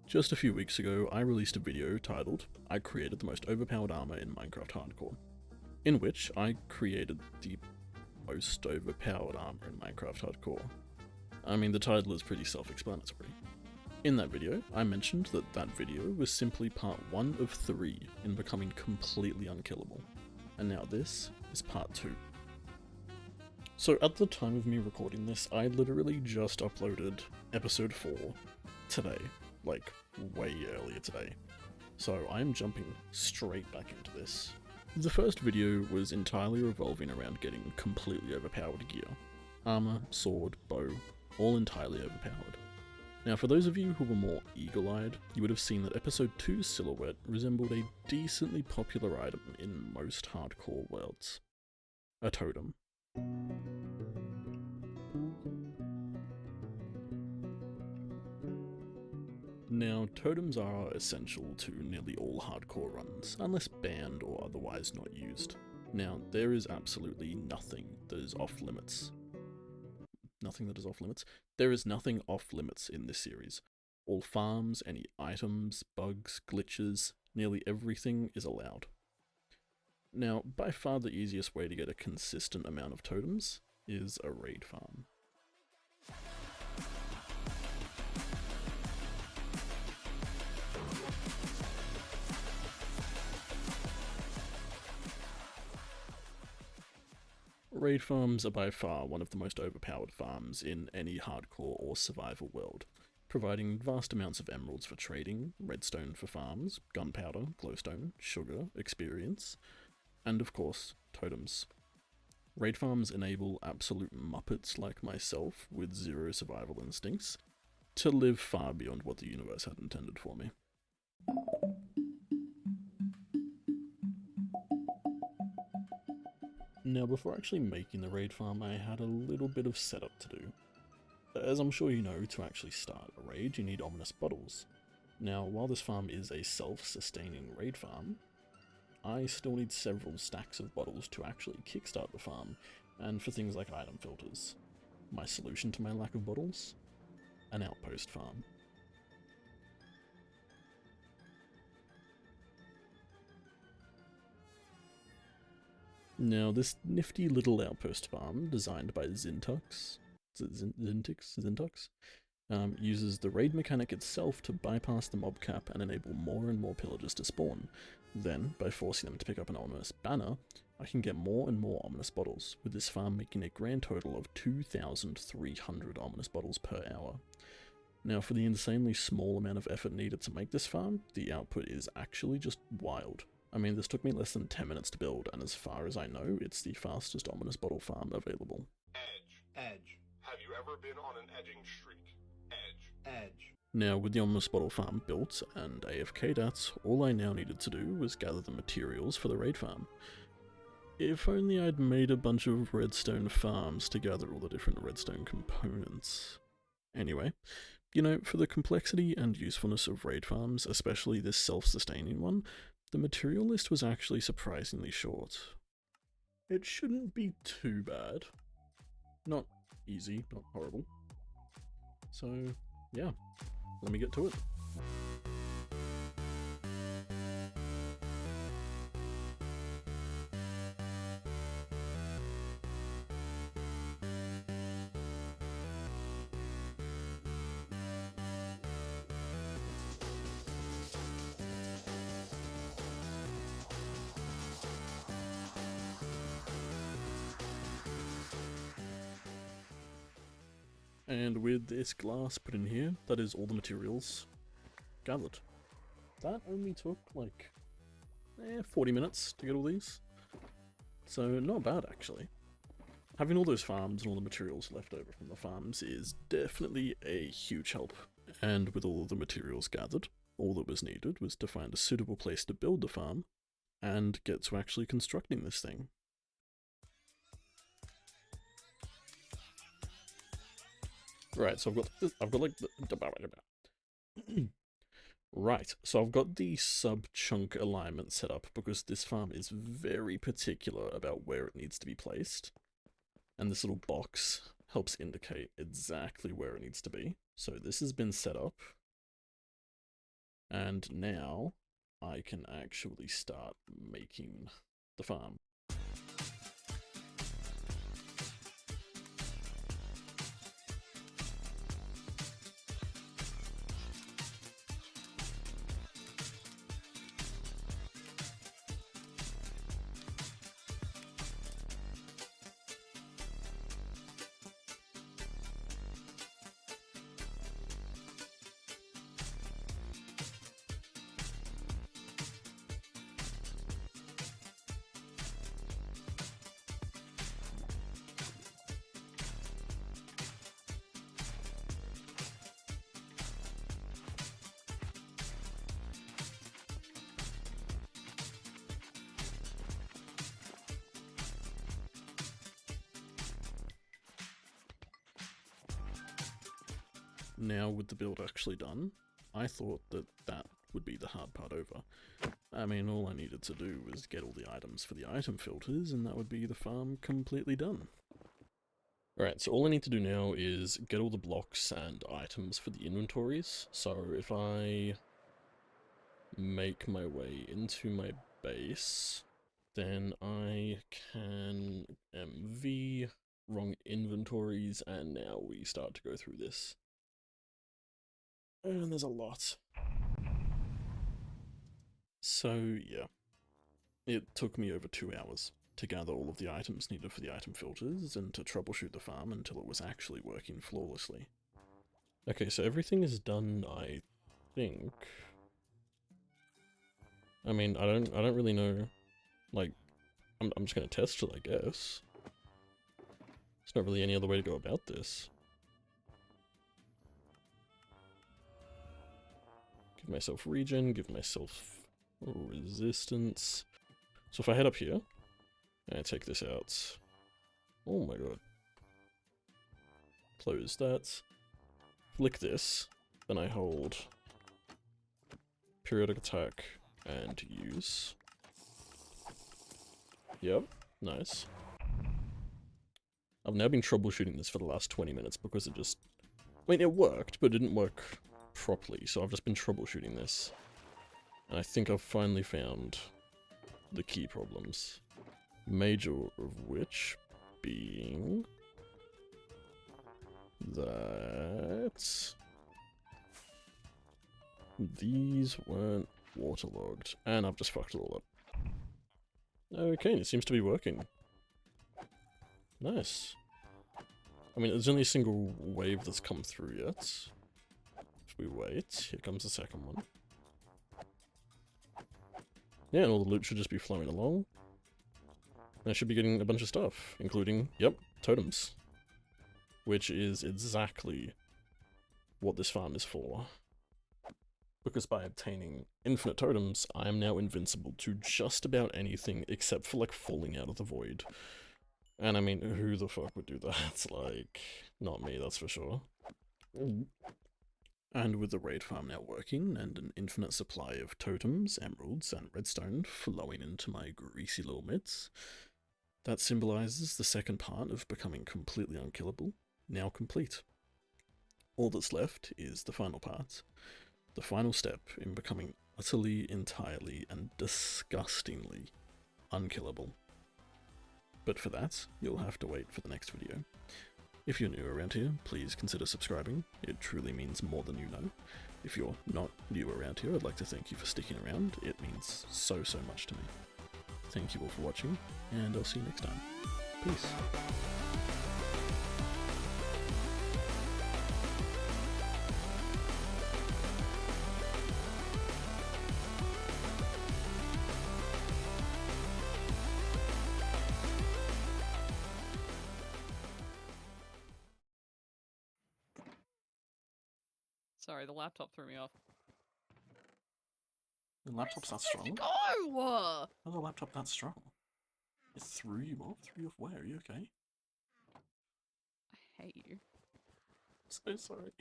Just a few weeks ago, I released a video titled, I created the most overpowered armor in Minecraft Hardcore, in which I created the most overpowered armor in Minecraft Hardcore. I mean, the title is pretty self-explanatory. In that video, I mentioned that that video was simply part 1 of 3 in becoming completely unkillable, and now this is part 2. So at the time of me recording this, I literally just uploaded episode 4 today, like way earlier today. So I'm jumping straight back into this. The first video was entirely revolving around getting completely overpowered gear. Armor, sword, bow, all entirely overpowered. Now for those of you who were more eagle-eyed, you would have seen that episode 2's silhouette resembled a decently popular item in most hardcore worlds. A totem. Now, totems are essential to nearly all hardcore runs, unless banned or otherwise not used. Now, there is absolutely nothing that is off limits. Nothing that is off limits? There is nothing off limits in this series. All farms, any items, bugs, glitches, nearly everything is allowed. Now, by far the easiest way to get a consistent amount of totems is a raid farm. Raid farms are by far one of the most overpowered farms in any hardcore or survival world, providing vast amounts of emeralds for trading, redstone for farms, gunpowder, glowstone, sugar, experience, and of course, totems. Raid farms enable absolute muppets like myself with zero survival instincts to live far beyond what the universe had intended for me. Now, before actually making the raid farm, I had a little bit of setup to do. As I'm sure you know, to actually start a raid, you need ominous bottles. Now, while this farm is a self-sustaining raid farm, I still need several stacks of bottles to actually kickstart the farm, and for things like item filters. My solution to my lack of bottles? An outpost farm. Now, this nifty little outpost farm, designed by Zintux, uses the raid mechanic itself to bypass the mob cap and enable more and more pillagers to spawn. Then, by forcing them to pick up an ominous banner, I can get more and more ominous bottles, with this farm making a grand total of 2,300 ominous bottles per hour. Now, for the insanely small amount of effort needed to make this farm, the output is actually just wild. I mean, this took me less than 10 minutes to build, and as far as I know, it's the fastest ominous bottle farm available. Edge. Have you ever been on an edging streak? Edge. Now, with the ominous bottle farm built and AFK'd at, all I now needed to do was gather the materials for the raid farm. If only I'd made a bunch of redstone farms to gather all the different redstone components. Anyway, you know, for the complexity and usefulness of raid farms, especially this self-sustaining one, the material list was actually surprisingly short. It shouldn't be too bad. Not easy, not horrible. So, yeah, let me get to it. And with this glass put in here, that is all the materials gathered. That only took like 40 minutes to get all these. So not bad actually. Having all those farms and all the materials left over from the farms is definitely a huge help. And with all of the materials gathered, all that was needed was to find a suitable place to build the farm and get to actually constructing this thing. Right, so I've got like right, so I've got the sub-chunk alignment set up because this farm is very particular about where it needs to be placed. And this little box helps indicate exactly where it needs to be. So this has been set up And now I can actually start making the farm. Now with the build actually done, I thought that that would be the hard part over. I mean, all I needed to do was get all the items for the item filters and that would be the farm completely done. Alright, so all I need to do now is get all the blocks and items for the inventories. So if I make my way into my base, then I can MV, wrong inventories, and now we start to go through this. And there's a lot. So yeah, it took me over 2 hours to gather all of the items needed for the item filters and to troubleshoot the farm until it was actually working flawlessly. Okay, so everything is done, I think. I mean, I don't really know, like, I'm just gonna test it, I guess. There's not really any other way to go about this. Give myself regen, give myself resistance. So if I head up here, and I take this out. Oh my god. Close that. Flick this. Then I hold periodic attack and use. Yep, nice. I've now been troubleshooting this for the last 20 minutes because it just... I mean, it worked, but it didn't work properly, so I've just been troubleshooting this. And I think I've finally found the key problems. Major of which being that these weren't waterlogged, and I've just fucked it all up. Okay, it seems to be working. Nice. I mean, there's only a single wave that's come through yet. If we wait, here comes the second one. Yeah, and all the loot should just be flowing along. And I should be getting a bunch of stuff, including, yep, totems. Which is exactly what this farm is for. Because by obtaining infinite totems, I am now invincible to just about anything except for, like, falling out of the void. And I mean, who the fuck would do that? Like, not me, that's for sure. And with the raid farm now working, and an infinite supply of totems, emeralds, and redstone flowing into my greasy little mitts, that symbolizes the second part of becoming completely unkillable, now complete. All that's left is the final part, the final step in becoming utterly, entirely, and disgustingly unkillable. But for that, you'll have to wait for the next video. If you're new around here, please consider subscribing. It truly means more than you know. If you're not new around here, I'd like to thank you for sticking around. It means so much to me. Thank you all for watching, and I'll see you next time. Peace. Sorry, the laptop threw me off. The laptop's that strong? Go! How's the laptop that strong? It threw you off? Threw you off where? Are you okay? I hate you. So sorry.